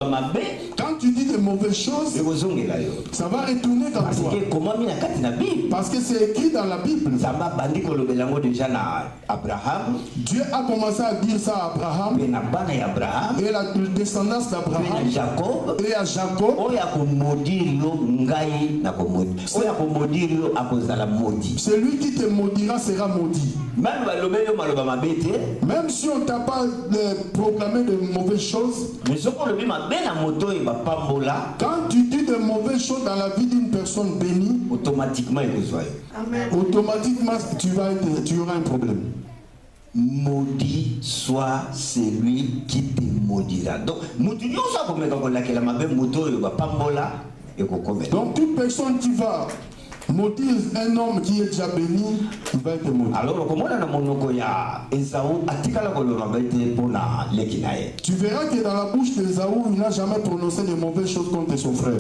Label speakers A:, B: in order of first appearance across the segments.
A: Quand tu dis de mauvaises choses, ça va retourner dans toi. Parce que c'est écrit dans la Bible. Dieu a commencé à dire ça à Abraham et la descendance d'Abraham et à Jacob. Celui qui te maudira sera maudit. Même si on ne t'a pas proclamé de mauvaises choses, quand tu dis de mauvaises choses dans la vie d'une personne bénie, automatiquement tu auras un problème.
B: Maudit soit celui qui te maudira. Donc,
A: toute personne qui va maudire un homme qui est déjà béni, il va être maudit.
B: Alors,
A: tu verras que dans la bouche d'Ésaü, il n'a jamais prononcé de mauvaises choses contre son frère.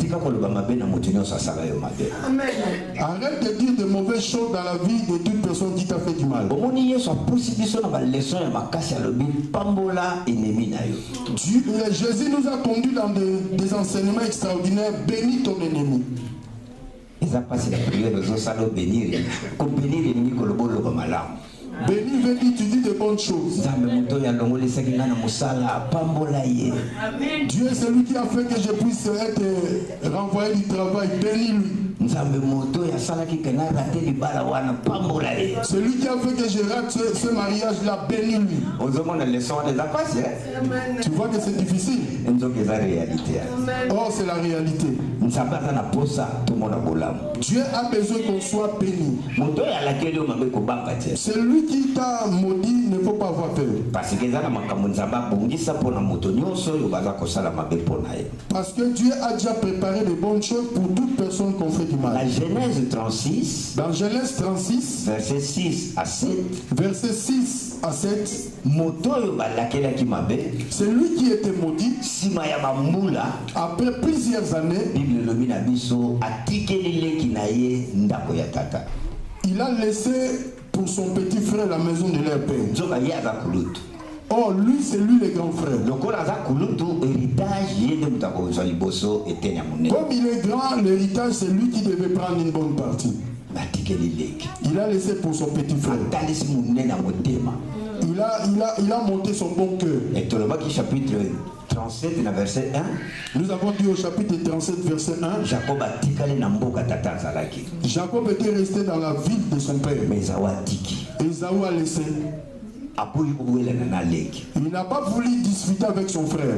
A: Arrête de dire de mauvaises choses dans la vie de toute personne qui t'a fait du mal. Jésus nous a conduits dans des enseignements extraordinaires. Bénis ton ennemi. Béni veut dire tu dis de bonnes choses. Dieu est celui qui a fait que je puisse être renvoyé du travail. Bénis-lui. Celui qui a fait que je rate ce mariage-là, bénis-lui. Tu vois que c'est difficile. Oh, c'est la réalité. Dieu a besoin qu'on soit béni. Celui qui t'a maudit ne faut pas avoir peur. Parce que Dieu a déjà préparé de bonnes choses pour toute personne qu'on fait du mal.
B: La Genèse 36,
A: dans Genèse 36,
B: verset 6 à 7,
A: verset 6 à 7,
B: celui
A: qui était maudit, après plusieurs années, il a laissé pour son petit frère la maison de leur père. Oh, lui, c'est lui le grand frère. Comme il est grand, l'héritage, c'est lui qui devait prendre une bonne partie. Il a laissé pour son petit frère. Il a monté son bon cœur.
B: Chapitre 37, verset 1.
A: Nous avons dit au chapitre 37, verset 1. Jacob était resté dans la ville de son père. Ésaü a laissé. Il n'a pas voulu discuter avec son frère.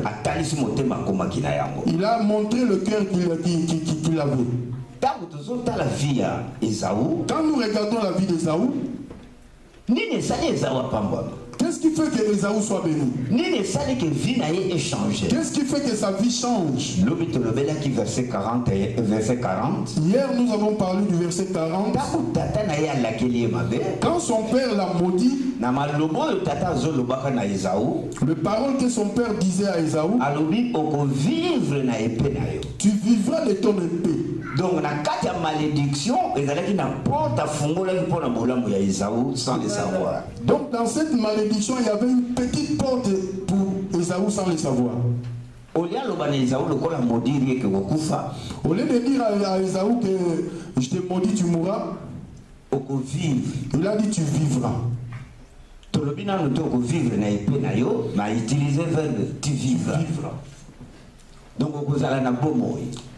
A: Il a montré le cœur qu'il avait. Quand nous regardons la vie d'Ésaü, qu'est-ce qui fait que Ésaü soit béni? Qu'est-ce qui fait que sa vie change? Hier, nous avons parlé du verset 40. Quand son père l'a maudit, le parole que son père disait à Ésaü, tu vivras de ton épée.
B: Donc, dans la malédiction, sans le savoir.
A: Donc, dans cette malédiction, il y avait une petite porte pour Ésaü sans le savoir. Au lieu de dire à Ésaü que je te maudis, tu mourras, il a dit tu vivras.
B: Donc,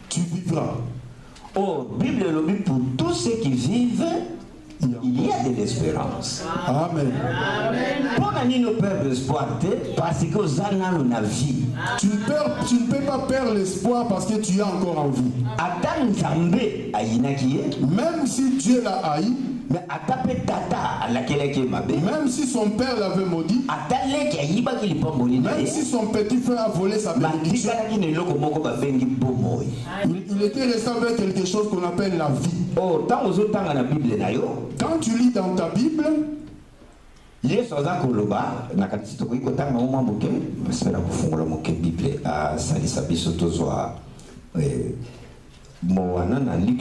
A: tu vivras.
B: Oh, Bible le pour tous ceux qui vivent, il y a de l'espérance.
A: Amen.
B: Pour nous perdre l'espoir, parce que vous avez la vie.
A: Tu ne peux pas perdre l'espoir parce que tu es encore en vie. Même si Dieu l'a haï, même si son père l'avait maudit, même si son petit frère a volé sa bénédiction, il était resté avec quelque chose qu'on appelle la vie. Quand tu lis dans ta Bible,
B: Luc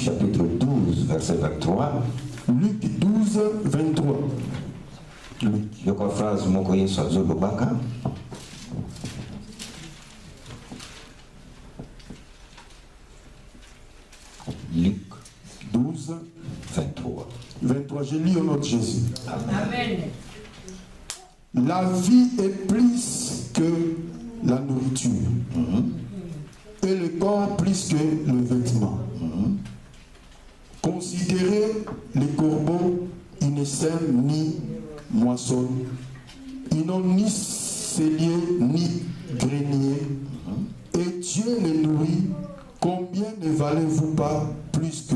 B: chapitre 12, verset 23.
A: Luc 12, 23.
B: Luc, phrase, Luc
A: 12,
B: 23.
A: 23. Je lis au nom de Jésus.
C: Amen.
A: La vie est plus que la nourriture. Et le corps plus que le vêtement. Considérez les corbeaux, ils ne sèment ni moissonnent. Ils n'ont ni cellier ni grenier. Et Dieu les nourrit. Combien ne valez-vous pas plus que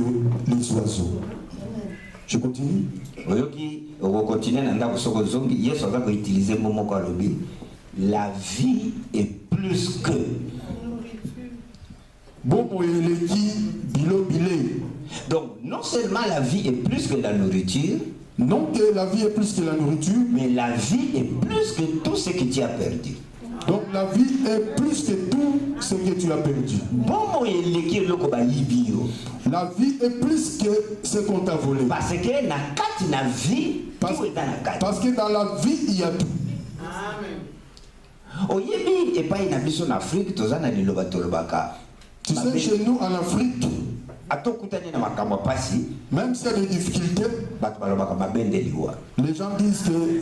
A: les oiseaux? Je continue.
B: La vie est plus que. Donc, non seulement la vie est plus que la nourriture,
A: non que la vie est plus que la nourriture,
B: mais la vie est plus que tout ce que tu as perdu.
A: Donc la vie est plus que tout ce que tu as perdu. La vie est plus que ce qu'on t'a volé.
B: Parce que
A: dans la vie, il y a tout. Tu sais, chez nous en Afrique, même s'il y a des difficultés, les gens disent que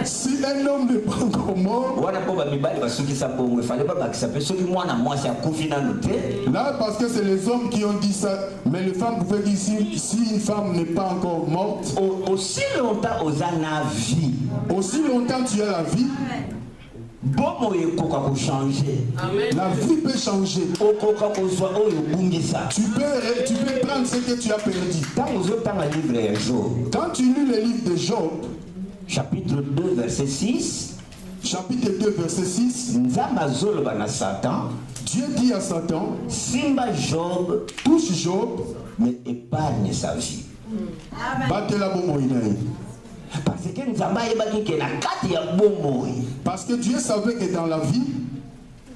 A: si un homme n'est pas encore mort, là parce que c'est les hommes qui ont dit ça, mais les femmes pouvaient dire si une femme n'est pas encore morte,
B: aussi longtemps
A: tu as la vie. La vie peut changer. Tu peux prendre ce que tu as perdu. Quand tu lis le livre de Job,
B: chapitre 2, verset 6,
A: chapitre 2, verset 6, Dieu dit à Satan,
B: Simba Job,
A: touche Job,
B: mais épargne sa vie.
A: Parce que Dieu savait que dans la vie,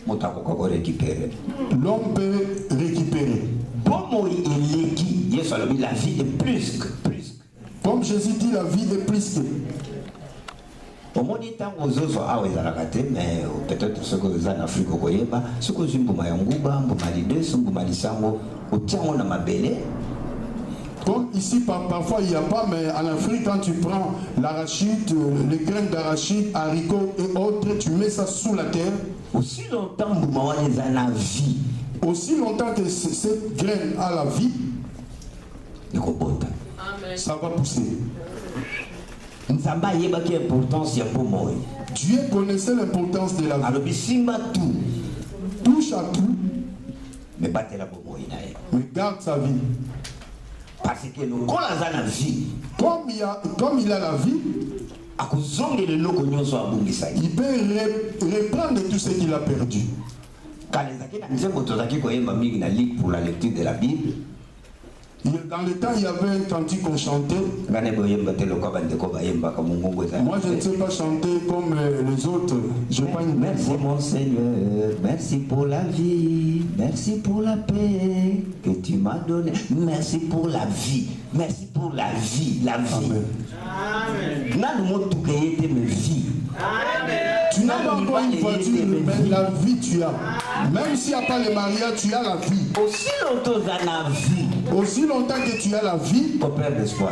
A: l'homme peut récupérer.
B: La vie est plus que.
A: Comme Jésus dit, la vie est plus que.
B: Mais peut-être ce que vous en Afrique, ce que vous
A: comme ici, parfois il n'y a pas, mais en Afrique, quand tu prends l'arachide, les graines d'arachide, haricots et autres, tu mets ça sous la terre.
B: Aussi longtemps
A: que cette graine a la vie, ça va pousser. Dieu connaissait l'importance de la vie. Touche à tout,
B: mais
A: garde sa vie.
B: Parce que le
A: comme il a la vie, il peut reprendre tout ce qu'il a perdu.
B: Pour la lecture de la Bible,
A: dans le temps, il y avait un cantique qu'on chantait. Moi, je ne sais pas chanter comme les autres.
B: Merci mon Seigneur, merci pour la vie, merci pour la paix que tu m'as donnée, merci pour la vie, la vie. Amen.
A: Tu n'as pas encore une voiture, mais la vie tu as. Même s'il n'y a pas le mariage, tu as la vie. Aussi longtemps que tu as la vie, il ne faut pas perdre l'espoir.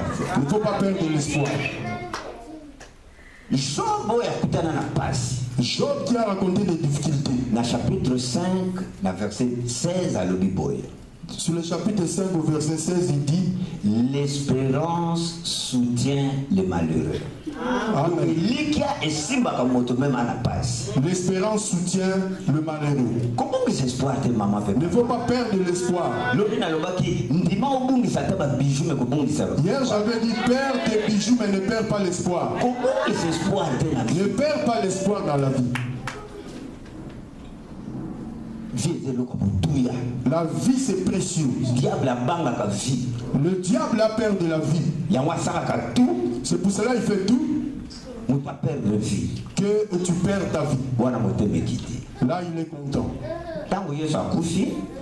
A: Job qui a raconté des difficultés.
B: Dans chapitre 5, dans verset 16 à l'Obiboy.
A: Sur le chapitre 5 au verset 16, il dit:
B: l'espérance soutient les malheureux.
A: L'espérance soutient le malheureux.
B: Comment que cet espoir tes maman fait?
A: Ne faut pas perdre l'espoir. Hier j'avais dit perds tes bijoux mais ne perds pas l'espoir. Ne perds pas l'espoir dans la vie. La vie c'est précieux. Le diable a peur de la vie. C'est pour cela qu'il fait tout que tu perds ta vie. Là il est content.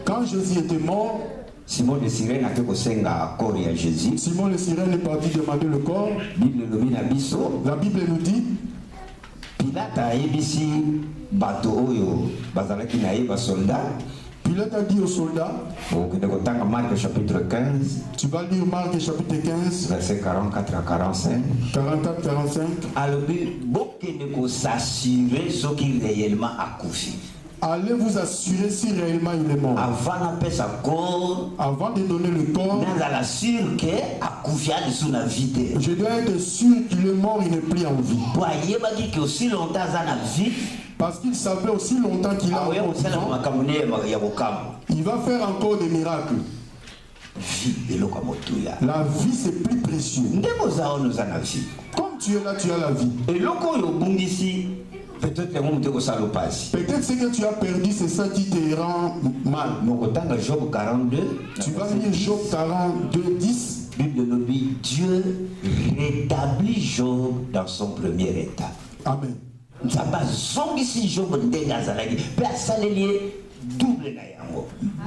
A: Quand Jésus était mort,
B: Simon de Cyrène est
A: parti demander le corps. La Bible nous dit
B: Pilate a ABC bateau oyo bazalaki na yeba soldat.
A: Pilate a dit aux soldats,
B: Marc chapitre 15,
A: tu vas lire Marc chapitre 15,
B: verset 44 à 45.
A: 44-45.
B: Alors, il faut s'assurer ce qui réellement a couché.
A: Allez vous assurer si réellement il est mort.
B: Avant
A: de donner le corps,
B: je
A: dois être sûr qu'il est mort, il n'est plus en vie. Parce qu'il savait aussi longtemps qu'il a encore vivant. Il va faire encore des miracles. La vie c'est plus précieux. Comme tu es là, tu as la vie. Peut-être ce que tu as perdu, c'est ça qui te rend mal.
B: Job 42.
A: Tu vas lire Job 42, 10.
B: Bible dit Dieu rétablit Job dans son premier état.
A: Amen.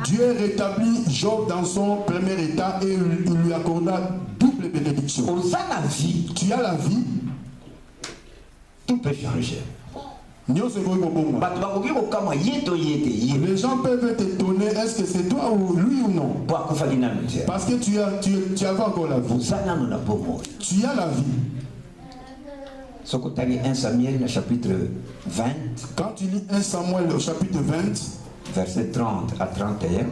A: Dieu rétablit Job dans son premier état et il lui accorda double bénédiction. Tu as la vie.
B: Tout peut changer.
A: Les gens peuvent t'étonner, est-ce que c'est toi ou lui ou non? Parce que tu avais encore la vie. Tu as la vie.
B: 1 Samuel chapitre 20.
A: Quand tu lis 1 Samuel au chapitre 20,
B: verset 30 à 31.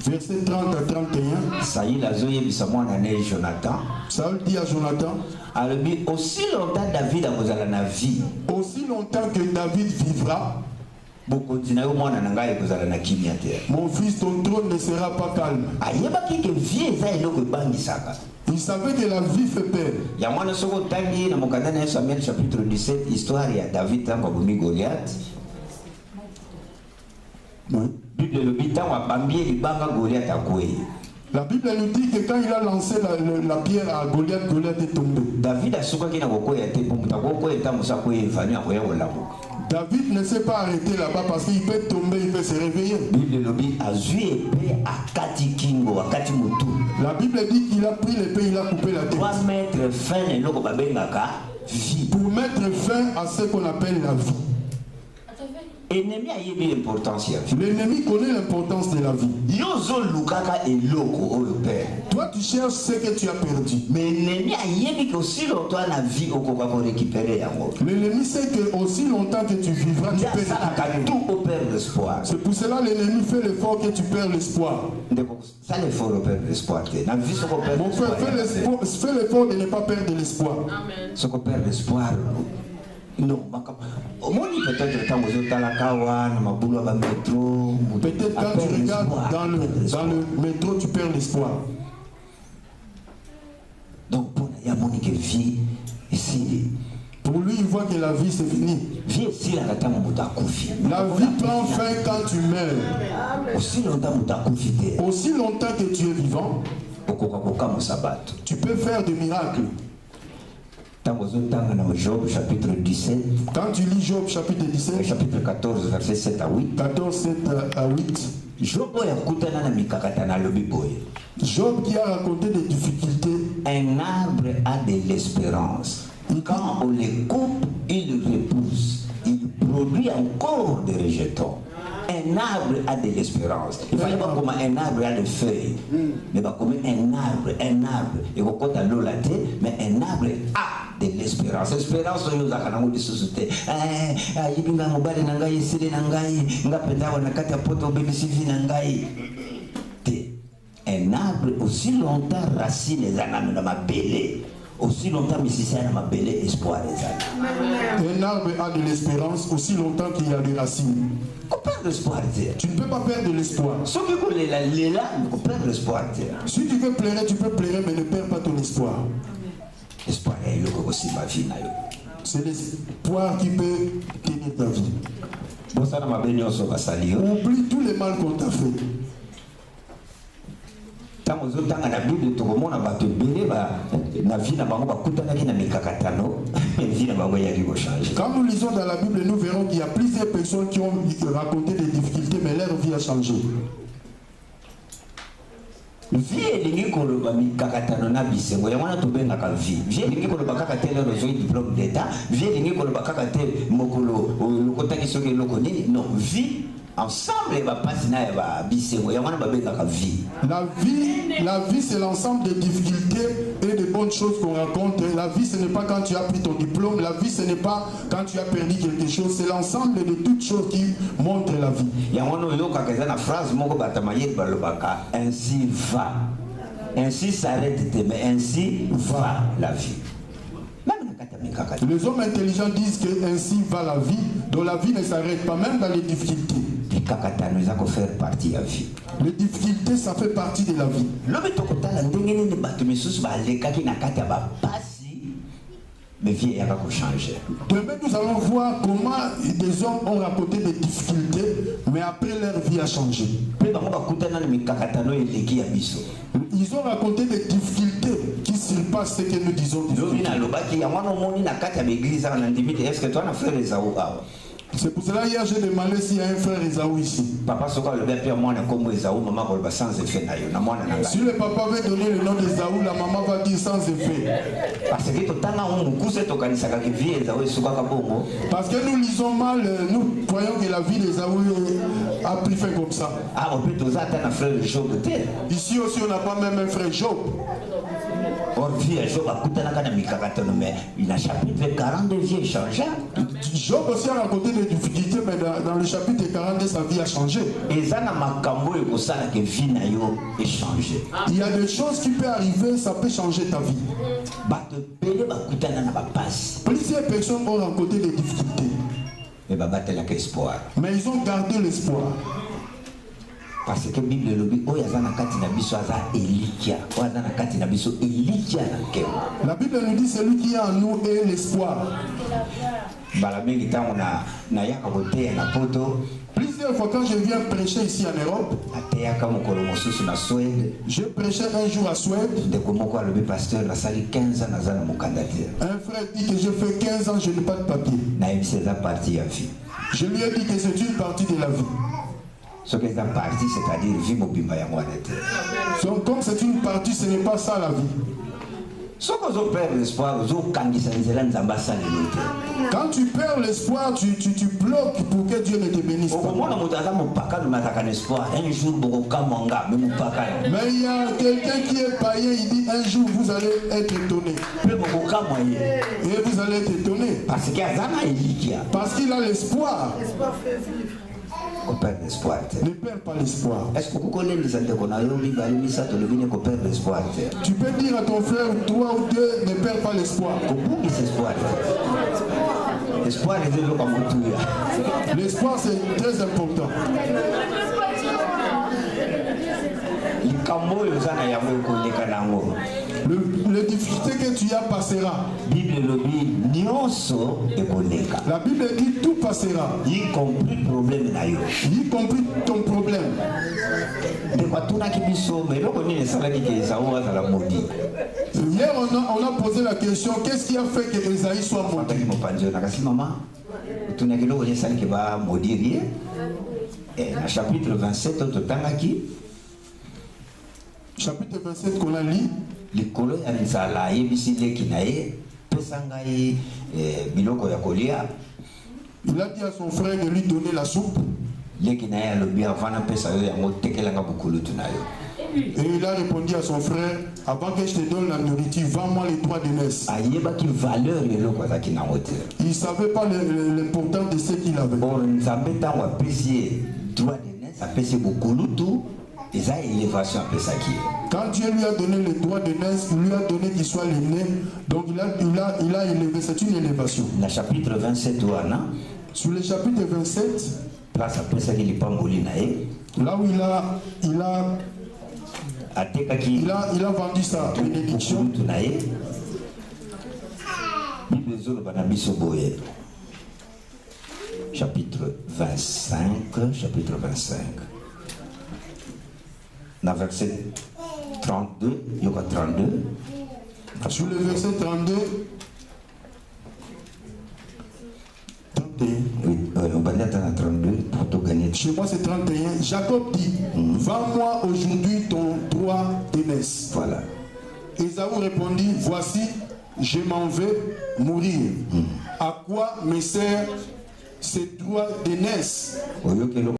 A: Verset 30 à 31. Saül dit à Jonathan,
B: aussi longtemps David a besoin de la vie.
A: Aussi longtemps que David vivra, mon fils, ton trône ne sera pas calme. Il savait que la vie fait peur.
B: Samuel chapitre 17, histoire de David et Goliath.
A: La Bible nous dit que quand il a lancé la pierre à Goliath, Goliath est tombé. David ne s'est pas arrêté là-bas parce qu'il peut tomber, il peut se réveiller. La Bible dit qu'il a pris l'épée, il a coupé la tête. Pour mettre fin à ce qu'on appelle la vie. L'ennemi connaît l'importance de la vie. Toi tu cherches ce que tu as perdu. L'ennemi sait que aussi longtemps que tu vivras, tu peux récupérer. C'est pour cela l'ennemi fait l'effort que tu perds l'espoir. Mon frère, fais l'effort de ne pas perdre l'espoir.
B: Non, peut-être quand
A: tu regardes dans le métro, tu perds l'espoir.
B: Donc, pour
A: lui, il voit que la vie c'est fini. La vie prend fin quand tu meurs. Aussi longtemps que tu es vivant, tu peux faire des miracles.
B: Job chapitre 17.
A: Quand tu lis Job chapitre 17,
B: chapitre 14, verset 7 à 8.
A: 14, 7 à 8. Job qui a raconté des difficultés.
B: Un arbre a de l'espérance. Quand on les coupe, il repousse. Il produit encore des rejetons. Un arbre a de l'espérance. Il ne fallait pas comme un arbre a des feuilles. Mais pas comme un arbre. Et quand on a l'eau la tête, mais un arbre a de l'espérance. L'espérance, nous avons des sociétés. Un arbre aussi longtemps racine les anames dans ma belée. Aussi longtemps musicien m'a belé espoir les âmes.
A: Un arbre a de l'espérance aussi longtemps qu'il y a des racines.
B: On perd l'espoir.
A: Tu ne peux pas perdre l'espoir.
B: Si tu veux l'élan, on perd l'espoir.
A: Si tu veux pleurer, tu peux pleurer, mais ne perds pas ton espoir.
B: L'espoir est là aussi ma vie.
A: C'est l'espoir qui peut tenir ta vie. Oublie tous les mal qu'on t'a fait.
B: Quand
A: nous lisons dans la Bible, nous verrons qu'il y a plusieurs personnes qui ont raconté des difficultés, mais leur vie a changé.
B: vie elingi koloba mikakatano na bisengo yango na tobengaka vie elingi koloba kaka te lelo ozwi diplôme d'état vie elingi koloba kaka te mokolo lokotaki soki eloko nini non vie ensemble va passer na ba bisengo yango na babengaka vie.
A: La vie c'est l'ensemble des difficultés et des bonnes choses qu'on rencontre. La vie ce n'est pas quand tu as pris ton diplôme, la vie ce n'est pas quand tu as perdu quelque chose, c'est l'ensemble de toutes choses qui montrent la vie.
B: Yango no yoka kaza na phrase moko batamaye balobaka ainsi va. Ainsi s'arrête mais ainsi va la vie.
A: Les hommes intelligents disent que ainsi va la vie, dont la vie ne s'arrête pas même dans les difficultés.
B: Faire partie de la vie.
A: Les difficultés, ça fait partie de la vie. Demain, nous allons voir comment des hommes ont raconté des difficultés, mais après leur vie a changé. Ils ont raconté des difficultés qui surpassent ce que nous disons. C'est pour cela hier j'ai demandé s'il y a un frère Esaou ici.
B: Papa Soka le père moi ne comme Esaou maman va sans effet na yo na mwana na.
A: Si le papa veut donner le nom d'Esaou, la maman va dire sans effet.
B: Parce que totanga on mukuse to kanisa ka vie Esaou Soka ka bongo.
A: Parce que nous lisons mal, nous croyons que la vie d'Esaou a pris fin comme ça.
B: Ah on peut toza ta na frère Job te.
A: Ici aussi on n'a pas même un frère Job.
B: Or vie Job a kutana kana mikakatono mais il a chapitre 42 vie changé.
A: Job aussi a raconté des difficultés, mais dans le chapitre 42, sa vie a changé.
B: Il
A: y a des choses qui peuvent arriver, ça peut changer ta vie. Plusieurs personnes ont rencontré des difficultés, mais ils ont gardé l'espoir.
B: Parce que la Bible dit
A: la Bible nous dit celui qui a en nous est l'espoir. Plusieurs fois quand je viens prêcher ici en Europe, je prêchais un jour à Suède. Un frère dit que je fais 15 ans, je n'ai pas de papier. Je lui ai dit que c'est une partie de la vie.
B: Ce qui est une partie, c'est-à-dire vie mobimba ya mwana te.
A: Comme c'est une partie, ce n'est pas ça la vie. Quand tu perds l'espoir, tu bloques pour que Dieu ne te bénisse pas. Mais il y a quelqu'un qui est païen, il dit un jour vous allez être étonné. Et vous allez être étonné. Parce qu'il a l'espoir.
B: On perd l'espoir.
A: Ne perds pas l'espoir.
B: Est-ce que vous connaissez les l'espoir?
A: Tu peux dire à ton frère, toi ou deux, ne perds pas l'espoir. L'espoir, c'est très important. Les difficultés que tu as passera. La Bible dit tout passera.
B: Y compris problème.
A: Y compris ton problème. Hier on a posé la question, qu'est-ce qui a fait que Esaïe soit maudit?
B: Chapitre 27
A: chapitre 27 qu'on a lu. Il a dit à son frère de lui donner la soupe. Et il a répondu à son frère, avant que je te donne la nourriture, vends-moi les droits d'aînesse. Il ne savait pas l'importance de ce qu'il avait. Quand Dieu lui a donné les droits d'aînesse, il lui a donné qu'il soit l'aîné. Donc il a élevé, c'est une élévation.
B: Chapitre 27,
A: sur le chapitre 27, là où il a vendu sa bénédiction.
B: Chapitre 25. Dans verset 32, il y a 32.
A: Sur le verset 32. Chez moi c'est 31. Jacob dit, vends-moi aujourd'hui ton droit droit d'aînesse.
B: Voilà.
A: Ésaü répondit, voici, je m'en vais mourir. À quoi me sert ce droit d'aînesse?